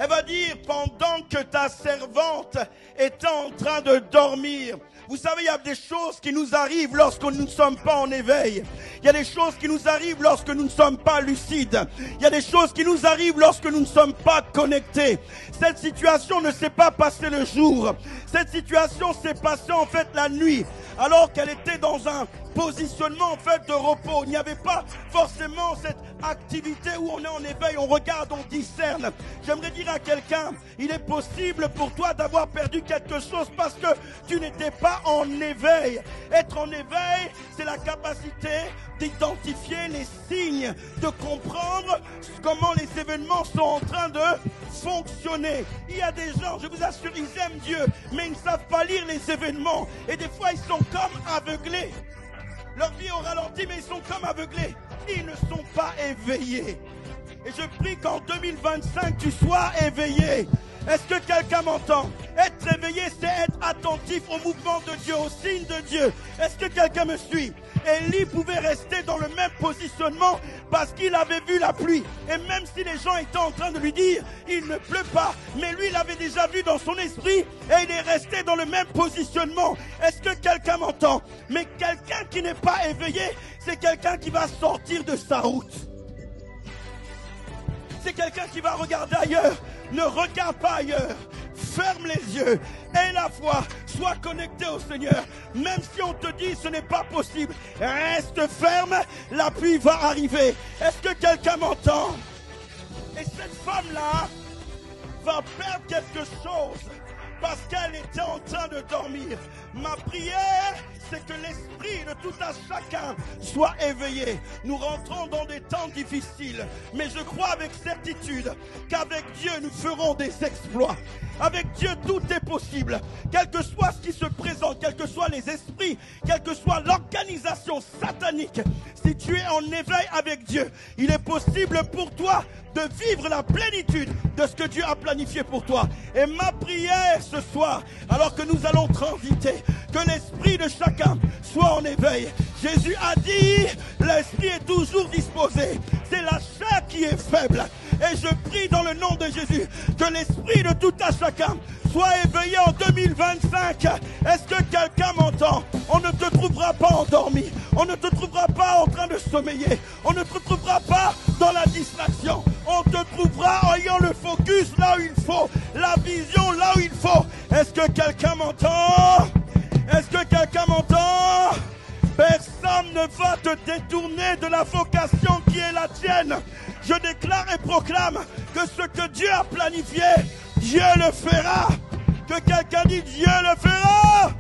Elle va dire, pendant que ta servante était en train de dormir. Vous savez, il y a des choses qui nous arrivent lorsque nous ne sommes pas en éveil. Il y a des choses qui nous arrivent lorsque nous ne sommes pas lucides. Il y a des choses qui nous arrivent lorsque nous ne sommes pas connectés. Cette situation ne s'est pas passée le jour. Cette situation s'est passée en fait la nuit. Alors qu'elle était dans un positionnement en fait de repos. Il n'y avait pas forcément cette activité où on est en éveil, on regarde, on discerne. J'aimerais dire à quelqu'un, il est possible pour toi d'avoir perdu quelque chose parce que tu n'étais pas en éveil. Être en éveil, c'est la capacité d'identifier les signes, de comprendre comment les événements sont en train de fonctionner. Il y a des gens, je vous assure, ils aiment Dieu, mais ils ne savent pas lire les événements. Et des fois, ils sont comme aveuglés. Leur vie au ralenti, mais ils sont comme aveuglés. Ils ne sont pas éveillés. Et je prie qu'en 2025, tu sois éveillé. Est-ce que quelqu'un m'entend? Être éveillé, c'est être attentif au mouvement de Dieu, aux signes de Dieu. Est-ce que quelqu'un me suit? Élie pouvait rester dans le même positionnement parce qu'il avait vu la pluie. Et même si les gens étaient en train de lui dire, il ne pleut pas, mais lui, il avait déjà vu dans son esprit et il est resté dans le même positionnement. Est-ce que quelqu'un m'entend? Mais quelqu'un qui n'est pas éveillé, c'est quelqu'un qui va sortir de sa route. C'est quelqu'un qui va regarder ailleurs. Ne regarde pas ailleurs. Ferme les yeux. Aie la foi. Sois connecté au Seigneur. Même si on te dit ce n'est pas possible, reste ferme. La pluie va arriver. Est-ce que quelqu'un m'entend? Et cette femme-là va perdre quelque chose parce qu'elle était en train de dormir. Ma prière, c'est que l'esprit de tout un chacun soit éveillé. Nous rentrons dans des temps difficiles, mais je crois avec certitude qu'avec Dieu, nous ferons des exploits. Avec Dieu, tout est possible. Quel que soit ce qui se présente, quels que soient les esprits, quelle que soit l'organisation satanique, si tu es en éveil avec Dieu, il est possible pour toi de vivre la plénitude de ce que Dieu a planifié pour toi. Et ma prière ce soir, alors que nous allons transiter, que l'esprit de chacun soit en éveil. Jésus a dit, l'esprit est toujours disposé, c'est la chair qui est faible. Et je prie dans le nom de Jésus que l'esprit de tout un chacun soit éveillé en 2025. Est-ce que quelqu'un m'entend? On ne te trouvera pas endormi. On ne te trouvera pas en train de sommeiller. On ne te trouvera pas dans la distraction. On te trouvera en ayant le focus là où il faut. La vision là où il faut. Est-ce que quelqu'un m'entend? Est-ce que quelqu'un m'entend? Personne ne va te détourner de la vocation qui est la tienne. Je déclare et proclame que ce que Dieu a planifié, Dieu le fera. Que quelqu'un dit Dieu le fera.